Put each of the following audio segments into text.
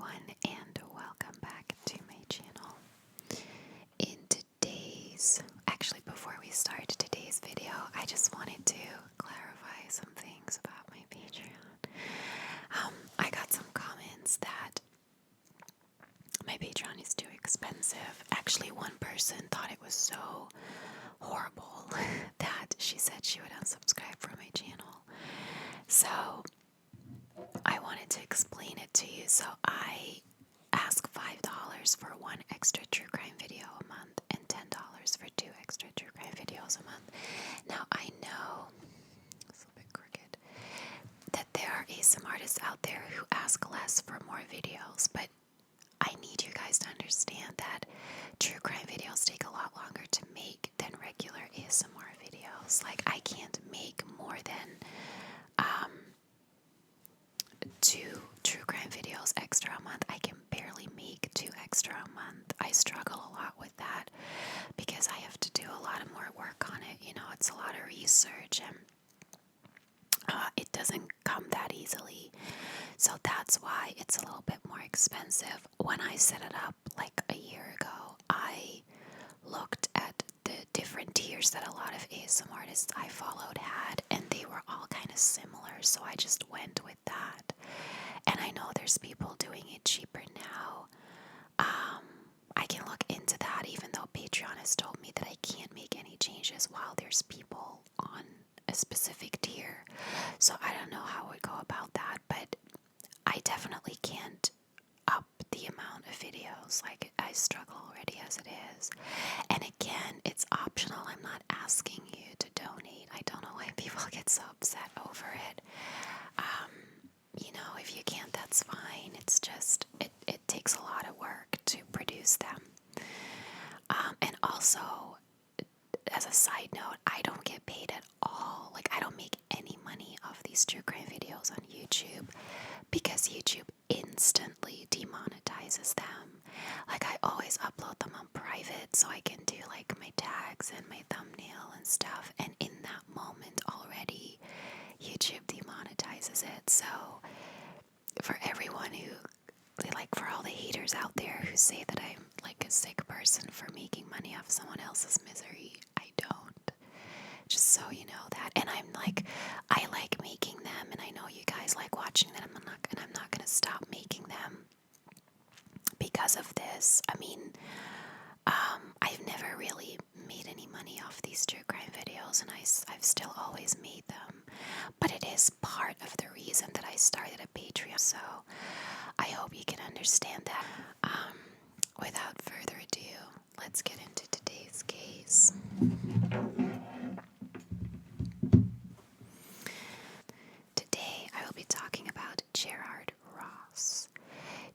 everyone, and welcome back to my channel. Before we start today's video, I just wanted to clarify some things about my Patreon. I got some comments that my Patreon is too expensive. Actually, one person thought it was so horrible that she said she would unsubscribe from my channel. So I wanted to explain it to you. So I ask $5 for one extra true crime video a month and $10 for two extra true crime videos a month. Now I know it's a bit crooked that there are ASMR artists out there who ask less for more videos, but I need you guys to understand that true crime videos take a lot longer to make than regular ASMR videos. Like, I can't make more than two true crime videos extra a month. I can barely make two extra a month. I struggle a lot with that because I have to do a lot of more work on it. You know, it's a lot of research and it doesn't come that easily. So that's why it's a little bit more expensive. When I set it up like a year ago, I looked at the different tiers that a lot of ASMR artists I followed had, and they were all kind of similar, so I just went with that. And I know there's people doing it cheaper now. I can look into that, even though Patreon has told me that I can't make any changes while there's people on a specific tier. So I don't know how I would go about that, but I definitely can't up the amount of videos. Like, I struggle already as it is. And again, it's optional. I'm not asking you to donate. I don't know why people get so upset over it. You know, if you can't, that's fine. It's just, it takes a lot of work to produce them. And also, as a side note, I don't get paid at all. Like, I don't make any money off these true crime videos on YouTube because YouTube instantly demonetizes them. Like, I always upload them on private so I can do like my tags and my thumbnail and stuff, and in that moment already YouTube demonetizes it. So for everyone who, like, for all the haters out there who say that I'm like a sick person for making money off someone else's misery, I don't. Just so you know that. And I'm like, I like making them, and I know you guys like watching them, and I'm not gonna stop making them because of this. I mean, I've never really made any money off these true crime videos, and I've still always made them. But it is part of the reason that I started a Patreon, so I hope you can understand that. Without further ado, let's get into today's case. Today, I will be talking about Gerard Ross.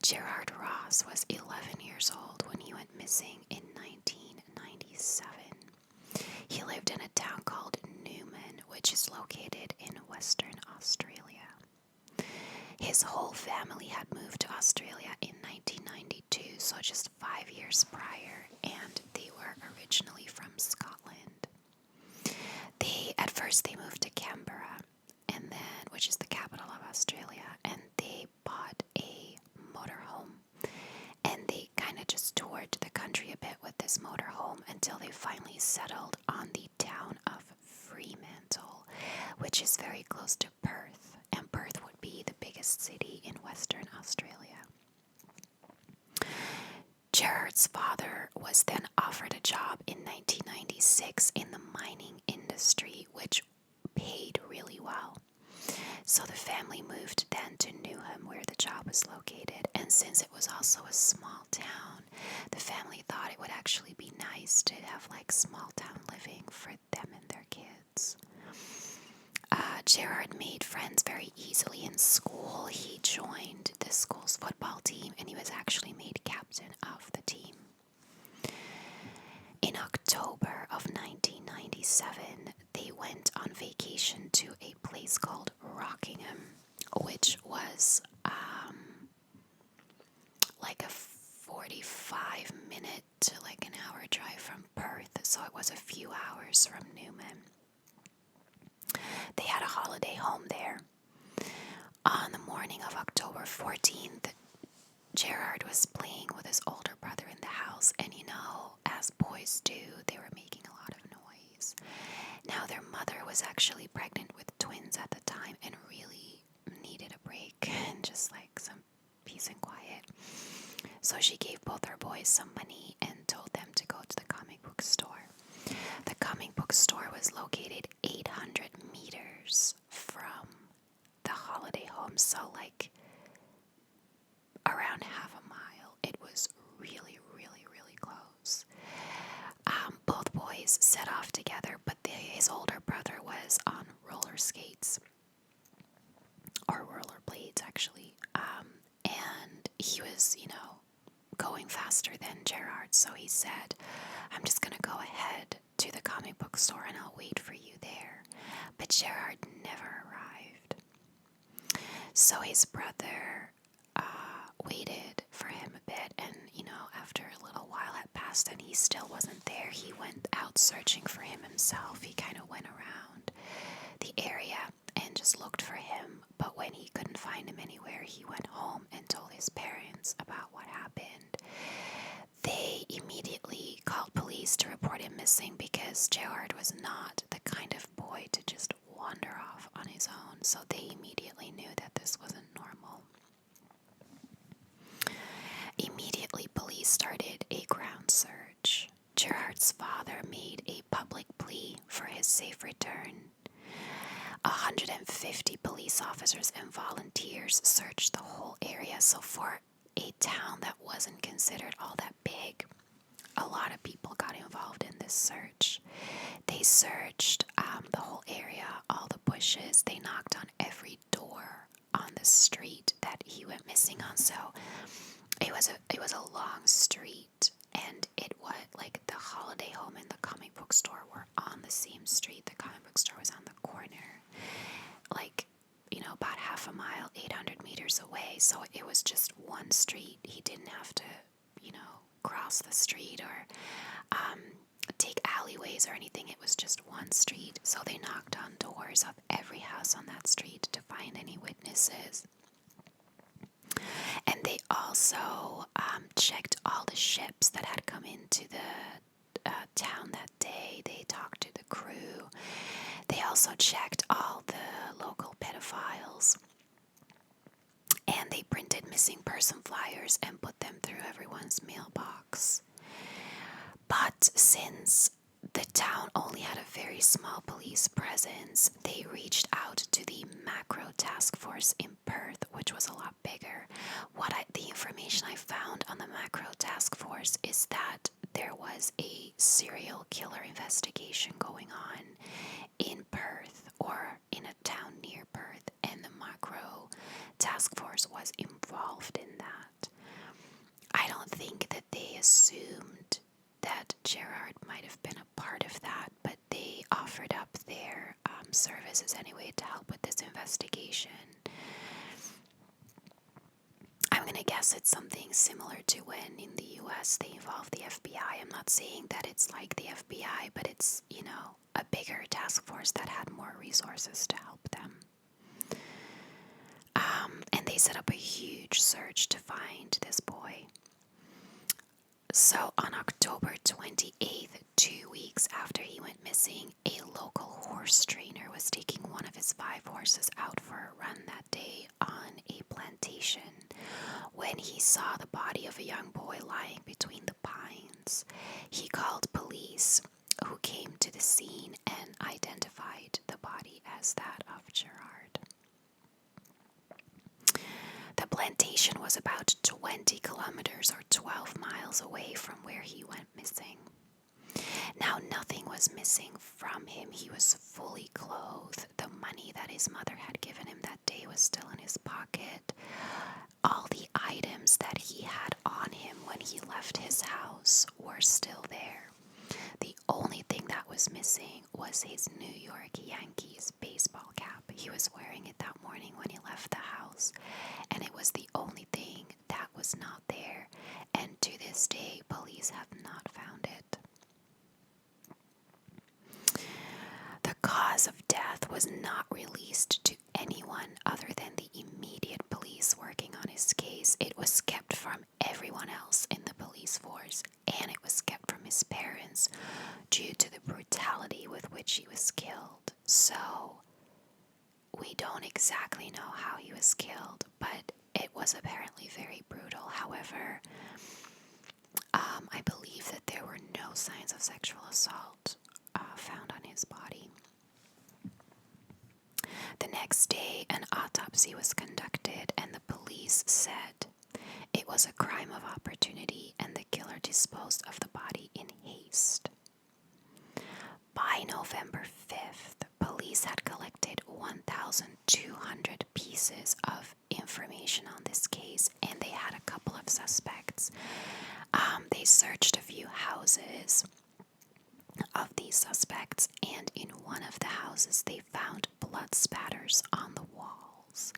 Gerard Ross was 11 years old when he went missing in 1997. He lived in a town called Newman, which is located in Western Australia. His whole family had moved to Australia in 1992, so just 5 years prior, and they were originally from Scotland. At first they moved to Canberra, and then, which is the capital of Australia, and they bought a motorhome, and they kind of just toured the country a bit with this motorhome until they finally settled on the town of Fremantle, which is very close to Perth, and Perth would be the biggest city in Western Australia. Gerard's father was then offered a job in 1996 in the mining industry, which paid really well. So the family moved then to Newham, where the job was located, and since it was also a small town, the family thought it would actually be nice to have like small town living for them and their kids. Gerard made friends very easily in school. He joined the school's football team, and he was actually made captain of the team. In October of 1997, they went on vacation to a place called Rockingham, which was like a 45-minute to like an hour drive from Perth, so it was a few hours from Newman. They had a holiday home there. On the morning of October 14th, Gerard was playing with his older brother in the house, and as boys do, they were making a lot of noise. Now, their mother was actually pregnant with twins at the time and really needed a break and just like some peace and quiet. So she gave both her boys some money and told them to go to the comic book store. The comic book store was located 800 meters from the holiday home, so like around half a mile. It was really, really, really close. Both boys set off together, but his older brother was on roller skates, or rollerblades actually, and he was, going faster than Gerard, so he said, I'm just going to go ahead to the comic book store and I'll wait for you there. But Gerard never arrived. So his brother waited for him a bit, and after a little while had passed and he still wasn't there, he went out searching for him himself. He kind of went around the area and just looked for him, but when he couldn't find him anywhere, he went home and told his parents about what happened. They immediately called police to report him missing because Gerard was not the kind of boy to just wander off on his own, so they immediately knew that this wasn't normal. Immediately, police started a ground search. Gerard's father made a public plea for his safe return. 150 police officers and volunteers searched the whole area, so for a town that wasn't considered all that big, a lot of people got involved in this search. They searched the whole area, all the bushes. They knocked on every door on the street that he went missing on. So it was a long street, and it was like the holiday home and the comic book store were on the same street. The comic book store was on the corner, like about half a mile, 800 meters away. So it was just one street. He didn't have to cross the street or take alleyways or anything. It was just one street. So they knocked on doors of every house on that street to find any witnesses. And they also checked all the ships that had come into the town that day. They talked to the crew. They also checked all the local pedophiles. And they printed missing person flyers and put them through everyone's mailbox. But since the town only had a very small police presence, they reached out to the macro task force in Perth, which was a lot bigger. The information I found on the macro task force is that there was a serial killer investigation going on in Perth, or in a town near Perth, and the macro task force was involved in that. I don't think that they assumed that Gerard might have been a part of that, but they offered up their services anyway to help with this investigation. I'm going to guess it's something similar to when in the US they involved the FBI. I'm not saying that it's like the FBI, but it's, a bigger task force that had more resources to help them. And they set up a huge search to find this boy. So on October 28th, 2 weeks after he went missing, a local horse trainer was taking one of his 5 horses out for a run that day on a plantation when he saw the body of a young boy lying between the pines. He called police, who came to the scene and identified the body as that of Gerard. The plantation was about 20 kilometers or 12 miles away from where he went missing. Now, nothing was missing from him. He was fully clothed. The money that his mother had given him that day was still in his pocket. All the items that he had on him when he left his house were still there. The only thing that was missing was his New York Yankees baseball cap. He was wearing it that morning when he left the house, and it was the only thing that was not there. And to this day, police have not found it. The cause of death was not released to anyone other than the immediate police working on his case. It was kept from his parents due to the brutality with which he was killed. So we don't exactly know how he was killed, but it was apparently very brutal. However, I believe that there were no signs of sexual assault found on his body. The next day, an autopsy was conducted, and the police said it was a crime of opportunity and the killer disposed of the body in haste. By November 5th, police had collected 1,200 pieces of information on this case, and they had a couple of suspects. They searched a few houses of these suspects, and in one of the houses they found blood spatters on the walls.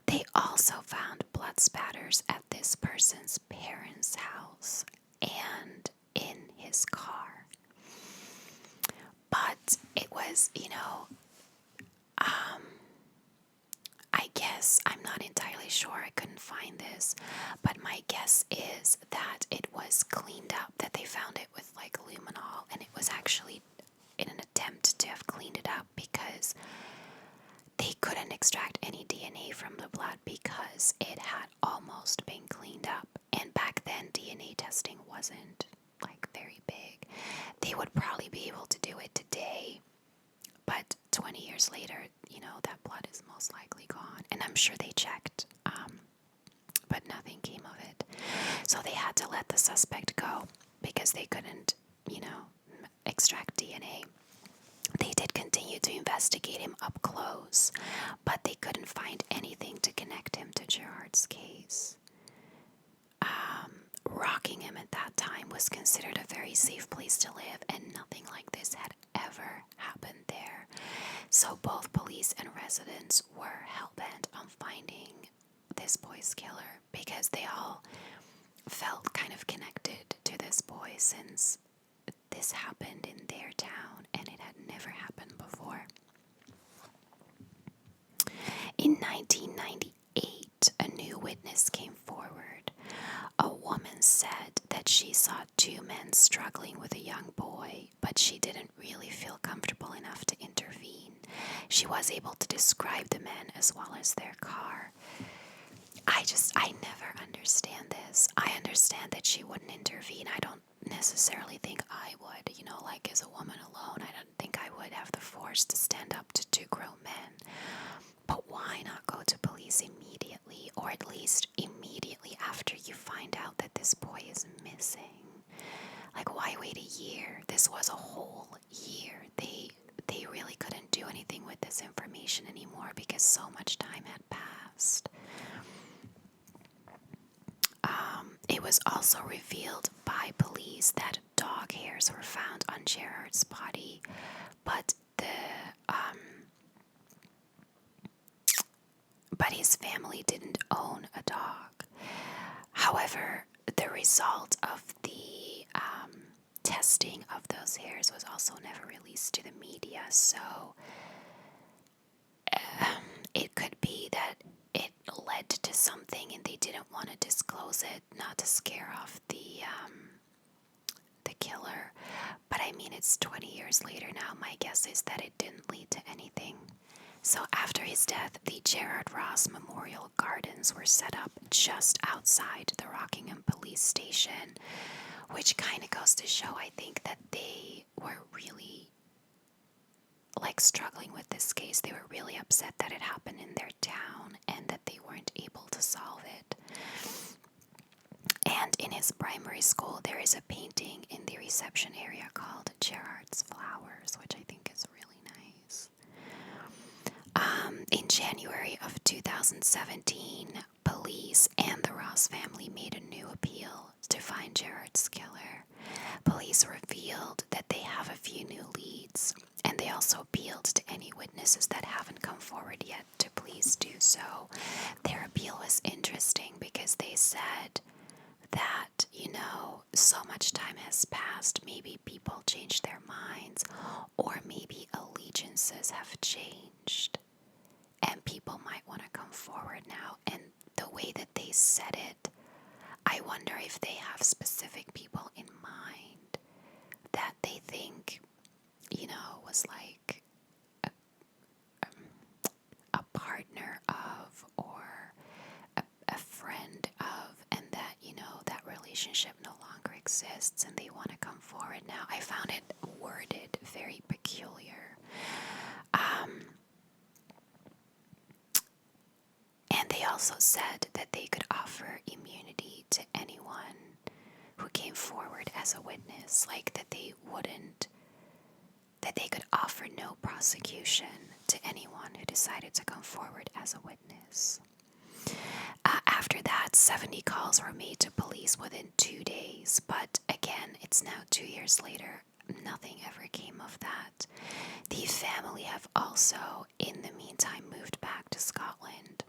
They also found blood spatters at this person's parents' house and in his car. But it was, I guess, I'm not entirely sure, I couldn't find this, but my guess is that it was cleaned up, that they found it with like luminol, and it was actually in an attempt to have cleaned it up because they couldn't extract any DNA from the blood because it had almost been cleaned up. And back then, DNA testing wasn't like very big. They would probably be able to do it today, but 20 years later, that blood is most likely gone. And I'm sure they checked, but nothing came of it. So they had to let the suspect go because they couldn't, extract DNA. They did continue to investigate him up close, but they couldn't find anything to connect him to Gerard's case. Rockingham at that time was considered a very safe place to live, and nothing like this had ever happened there. So both police and residents were hell-bent on finding this boy's killer because they all felt kind of connected to this boy since this happened in their town and it had never happened before. In 1998, a new witness came forward. A woman said that she saw two men struggling with a young boy, but she didn't really feel comfortable enough to intervene. She was able to describe the men as well as their car. I never understand this. I understand that she wouldn't intervene. I don't necessarily think I would, like as a woman alone, I don't think I would have the force to stand up to two grown men. But why not go to police immediately, or at least immediately after you find out that this boy is missing? Like, why wait a year? This was a whole year. They really couldn't do anything with this information anymore because so much time had passed. It was also revealed by police that dog hairs were found on Gerard's body, but his family didn't own a dog. However, the result of the testing of those hairs was also never released to the media, so it could be that it led to something and they didn't want to disclose it, not to scare off the killer. But I mean, it's 20 years later now. My guess is that it didn't lead to anything. So after his death, the Gerard Ross Memorial Gardens were set up just outside the Rockingham police station, which kind of goes to show, I think, that they were really struggling with this case. They were really upset that it happened in their town and that they weren't able to solve it. And in his primary school, there is a painting in the reception area called Gerard's Flowers, which I think is really nice. In January of 2017, police and the Ross family made a new appeal to find Gerard's killer. Police revealed that they have a few new leads, and they also appealed to any witnesses that haven't come forward yet to please do so. Their appeal was interesting because they said that, so much time has passed, maybe people changed their minds, or maybe allegiances have changed, and people might want to come forward now. And the way that they said it, I wonder if they have specific people in mind. they think, was like a partner of, or a friend of, and that, that relationship no longer exists and they want to come forward now. I found it worded very peculiar. And they also said that they could offer immunity to anyone who came forward as a witness, like that they could offer no prosecution to anyone who decided to come forward as a witness. After that, 70 calls were made to police within 2 days, but again, it's now 2 years later. Nothing ever came of that. The family have also, in the meantime, moved back to Scotland.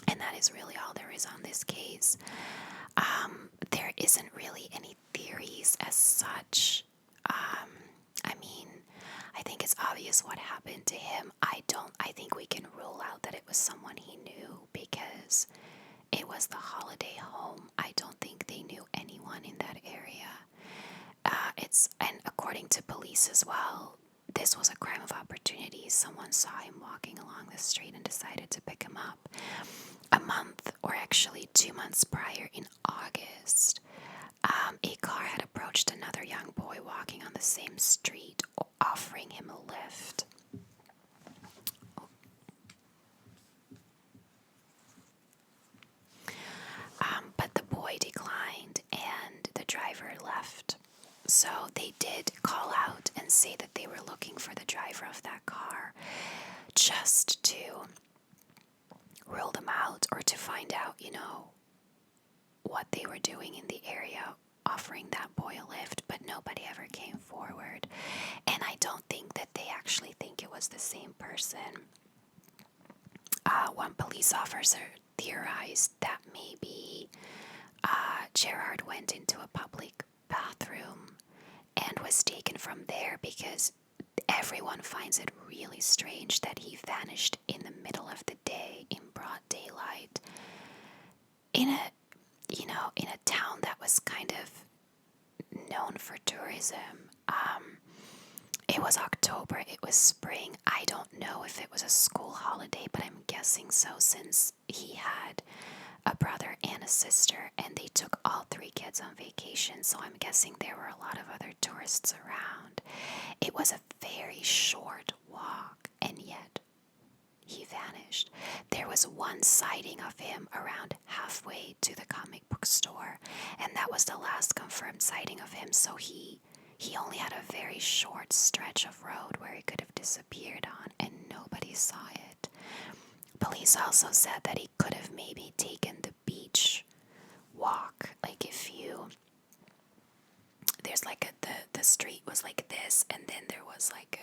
And that is really all there is on this case. There isn't really any theories as such. I think it's obvious what happened to him. I think we can rule out that it was someone he knew because it was the holiday home. I don't think they knew anyone in that area. And according to police as well, this was a crime of opportunity. Someone saw him walking along the street and decided to pick him up. A month, or actually 2 months prior, in August, a car had approached another young boy walking on the same street, offering him a lift. But the boy declined and the driver left. So they did call out and say that they were looking for the driver of that car, just to rule them out or to find out, what they were doing in the area, offering that boy a lift, but nobody ever came forward. And I don't think that they actually think it was the same person. One police officer theorized that maybe Gerard went into a public bathroom and was taken from there, because everyone finds it really strange that he vanished in the middle of the day in broad daylight in a town that was kind of known for tourism. It was October, it was spring. I don't know if it was a school holiday, but I'm guessing so, since he had a brother and a sister and they took all 3 kids on vacation, so I'm guessing there were a lot of other tourists around. It was a very short walk, and yet he vanished. There was one sighting of him around halfway to the comic book store, and that was the last confirmed sighting of him, so he only had a very short stretch of road where he could have disappeared on, and nobody saw it. Police also said that he could have maybe taken the beach walk, like there's like the street was like this, and then there was like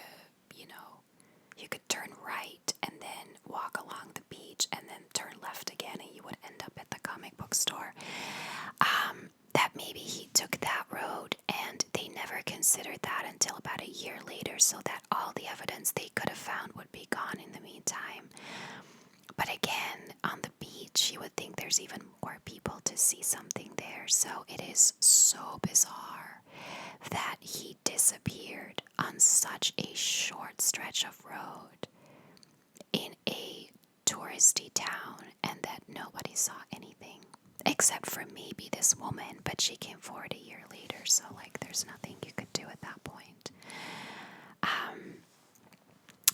you could turn right and then walk along the beach and then turn left again, and you would end up at the comic book store. That maybe he took that road, and they never considered that until about a year later, so that all the evidence they could have found would be gone in the meantime. But again, on the beach, you would think there's even more people to see something there, so it is so bizarre that he disappeared on such a short stretch of road in a touristy town, and that nobody saw anything except for maybe this woman, but she came forward a year later, so there's nothing you could do at that point.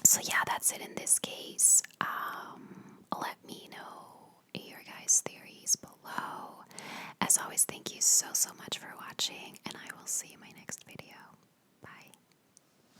So yeah, that's it in this case. Let me know your guys' theories below. As always, thank you so much for watching, and I will see you in my next video.